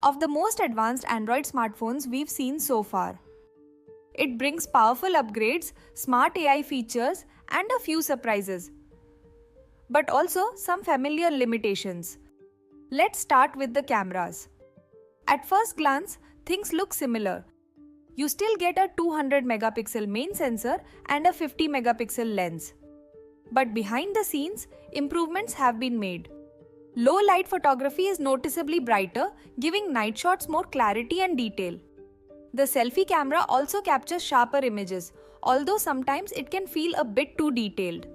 of the most advanced Android smartphones we've seen so far. It brings powerful upgrades, smart AI features, and a few surprises, but also some familiar limitations. Let's start with the cameras. At first glance, things look similar. You still get a 200 megapixel main sensor and a 50 megapixel lens. But behind the scenes, improvements have been made. Low light photography is noticeably brighter, giving night shots more clarity and detail. The selfie camera also captures sharper images, although sometimes it can feel a bit too detailed.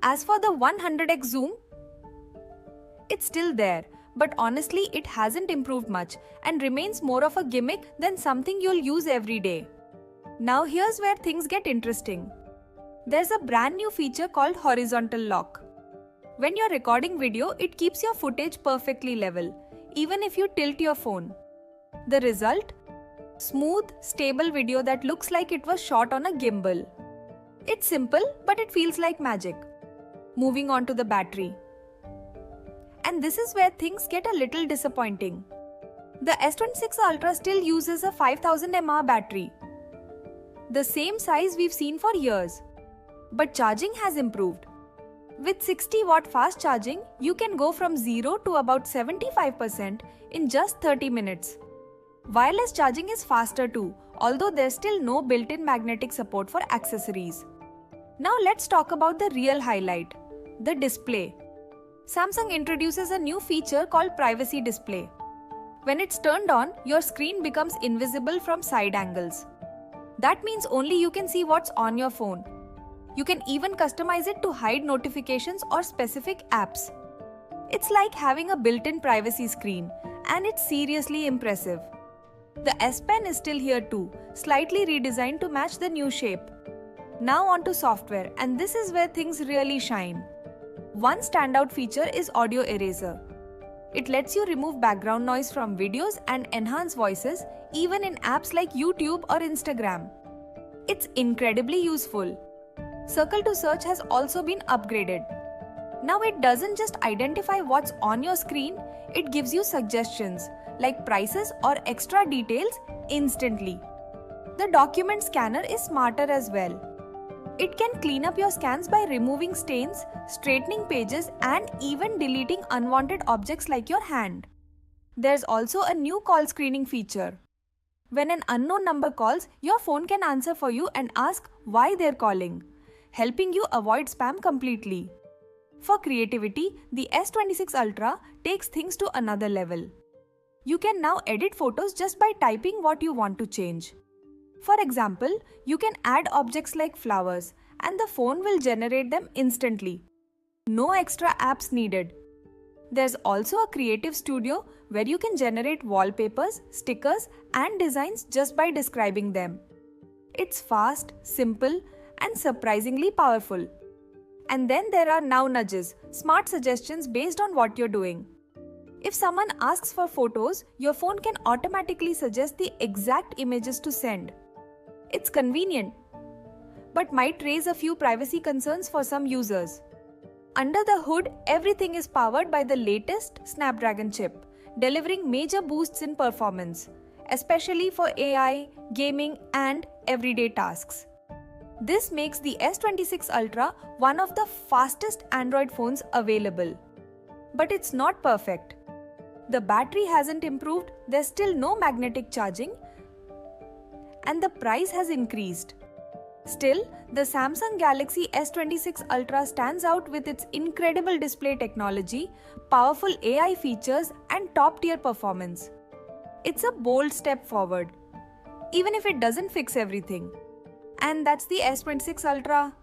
As for the 100x zoom, it's still there, but honestly it hasn't improved much and remains more of a gimmick than something you'll use every day. Now here's where things get interesting. There's a brand new feature called horizontal lock. When you're recording video, it keeps your footage perfectly level, even if you tilt your phone. The result? Smooth, stable video that looks like it was shot on a gimbal. It's simple, but it feels like magic. Moving on to the battery. And this is where things get a little disappointing. The S26 Ultra still uses a 5000 mAh battery, the same size we've seen for years. But charging has improved. With 60 watt fast charging, you can go from 0 to about 75% in just 30 minutes. Wireless charging is faster too, although there's still no built-in magnetic support for accessories. Now let's talk about the real highlight, the display. Samsung introduces a new feature called Privacy Display. When it's turned on, your screen becomes invisible from side angles. That means only you can see what's on your phone. You can even customize it to hide notifications or specific apps. It's like having a built-in privacy screen, and it's seriously impressive. The S Pen is still here too, slightly redesigned to match the new shape. Now on to software, and this is where things really shine. One standout feature is Audio Eraser. It lets you remove background noise from videos and enhance voices even in apps like YouTube or Instagram. It's incredibly useful. Circle to Search has also been upgraded. Now it doesn't just identify what's on your screen, it gives you suggestions like prices or extra details instantly. The document scanner is smarter as well. It can clean up your scans by removing stains, straightening pages, and even deleting unwanted objects like your hand. There's also a new call screening feature. When an unknown number calls, your phone can answer for you and ask why they're calling, helping you avoid spam completely. For creativity, the S26 Ultra takes things to another level. You can now edit photos just by typing what you want to change. For example, you can add objects like flowers, and the phone will generate them instantly. No extra apps needed. There's also a creative studio where you can generate wallpapers, stickers, and designs just by describing them. It's fast, simple, and surprisingly powerful. And then there are Now Nudges, smart suggestions based on what you're doing. If someone asks for photos, your phone can automatically suggest the exact images to send. It's convenient, but might raise a few privacy concerns for some users. Under the hood, everything is powered by the latest Snapdragon chip, delivering major boosts in performance, especially for AI, gaming, and everyday tasks. This makes the S26 Ultra one of the fastest Android phones available. But it's not perfect. The battery hasn't improved, there's still no magnetic charging, and the price has increased. Still, the Samsung Galaxy S26 Ultra stands out with its incredible display technology, powerful AI features, and top-tier performance. It's a bold step forward, even if it doesn't fix everything. And that's the S26 Ultra.